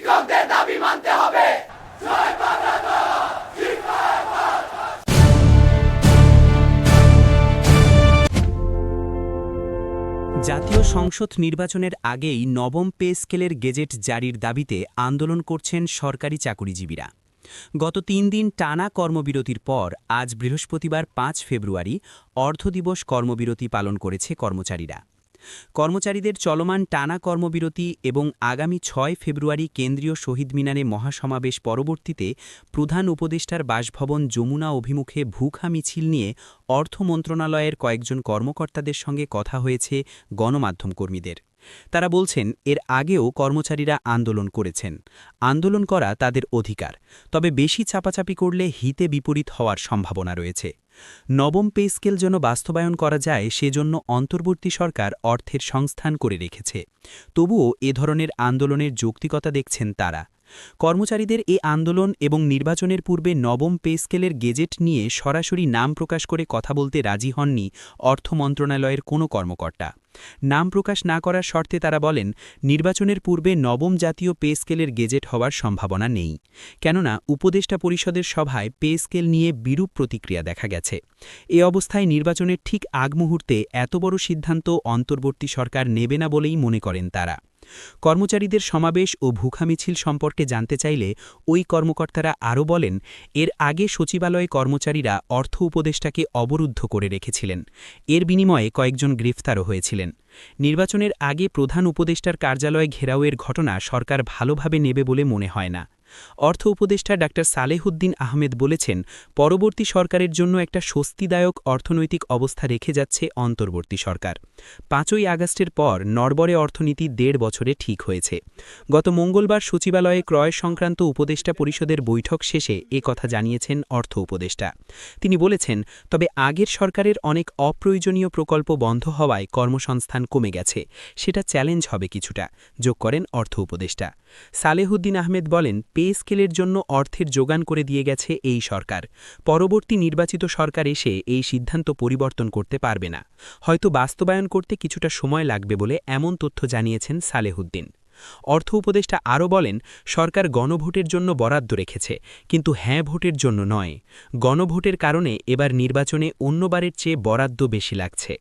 শিক্ষকদের দাবি মানতে হবে। জাতীয় সংসদ নির্বাচনের আগেই নবম পে স্কেলের গেজেট জারির দাবিতে আন্দোলন করছেন সরকারি চাকুরিজীবীরা। গত ৩ দিন টানা কর্মবিরতির পর আজ বৃহস্পতিবার ৫ ফেব্রুয়ারি অর্ধদিবস কর্মবিরতি পালন করেছে কর্মচারীরা। কর্মচারীদের চলমান টানা কর্মবিরতি এবং আগামী ৬ ফেব্রুয়ারি কেন্দ্রীয় শহীদ মিনারে মহাসমাবেশ পরবর্তীতে প্রধান উপদেষ্টার বাসভবন যমুনা অভিমুখে ভুখা মিছিল নিয়ে অর্থ মন্ত্রণালয়ের কয়েকজন কর্মকর্তাদের সঙ্গে কথা হয়েছে গণমাধ্যম কর্মীদের। তারা বলছেন, এর আগেও কর্মচারীরা আন্দোলন করেছেন। আন্দোলন করা তাদের অধিকার, তবে বেশি চাপাচাপি করলে হিতে বিপরীত হওয়ার সম্ভাবনা রয়েছে। নবম পে স্কেল যেন বাস্তবায়ন করা যায় সেজন্য অন্তর্বর্তী সরকার অর্থের সংস্থান করে রেখেছে। তবুও এ ধরনের আন্দোলনের যৌক্তিকতা দেখছেন তারা। কর্মচারীদের এ আন্দোলন এবং নির্বাচনের পূর্বে নবম পে স্কেলের গেজেট নিয়ে সরাসরি নাম প্রকাশ করে কথা বলতে রাজি হননি অর্থ মন্ত্রণালয়ের কোনো কর্মকর্তা। নাম প্রকাশ না করার শর্তে তারা বলেন, নির্বাচনের পূর্বে নবম জাতীয় পে স্কেলের গেজেট হওয়ার সম্ভাবনা নেই, কেননা উপদেষ্টা পরিষদের সভায় পে স্কেল নিয়ে বিরূপ প্রতিক্রিয়া দেখা গেছে। এ অবস্থায় নির্বাচনের ঠিক আগ মুহূর্তে এত বড় সিদ্ধান্ত অন্তর্বর্তী সরকার নেবে না বলেই মনে করেন তারা। কর্মচারীদের সমাবেশ ও ভুখা মিছিল সম্পর্কে জানতে চাইলে ওই কর্মকর্তারা আরও বলেন, এর আগে সচিবালয়ে কর্মচারীরা অর্থ উপদেষ্টাকে অবরুদ্ধ করে রেখেছিলেন। এর বিনিময়ে কয়েকজন গ্রেফতারও হয়েছিলেন। নির্বাচনের আগে প্রধান উপদেষ্টার কার্যালয় ঘেরাওয়ের ঘটনা সরকার ভালোভাবে নেবে বলে মনে হয় না। অর্থ উপদেষ্টা ডা. সালেহুদ্দিন আহমেদ বলেছেন, পরবর্তী সরকারের জন্য একটা স্বস্তিদায়ক অর্থনৈতিক অবস্থা রেখে যাচ্ছে অন্তর্বর্তী সরকার। ৫ই আগস্টের পর নড়বড়ে অর্থনীতি ১.৫ বছরে ঠিক হয়েছে। গত মঙ্গলবার সচিবালয়ে ক্রয় সংক্রান্ত উপদেষ্টা পরিষদের বৈঠক শেষে এ কথা জানিয়েছেন অর্থ উপদেষ্টা। তিনি বলেছেন, তবে আগের সরকারের অনেক অপ্রয়োজনীয় প্রকল্প বন্ধ হওয়ায় কর্মসংস্থান কমে গেছে, সেটা চ্যালেঞ্জ হবে কিছুটা, যোগ করেন অর্থ উপদেষ্টা। সালেহুদ্দিন আহমেদ বলেন, পে স্কেলের জন্য অর্থের যোগান করে দিয়ে গেছে এই সরকার। পরবর্তী নির্বাচিত সরকার এসে এই সিদ্ধান্ত পরিবর্তন করতে পারবে না, হয়তো বাস্তবায়ন করতে কিছুটা সময় লাগবে বলে এমন তথ্য জানিয়েছেন সালেহুদ্দিন। অর্থ উপদেষ্টা আরও বলেন, সরকার গণভোটের জন্য বরাদ্দ রেখেছে, কিন্তু হ্যাঁ ভোটের জন্য নয়। গণভোটের কারণে এবার নির্বাচনে অন্যবারের চেয়ে বরাদ্দ বেশি লাগছে।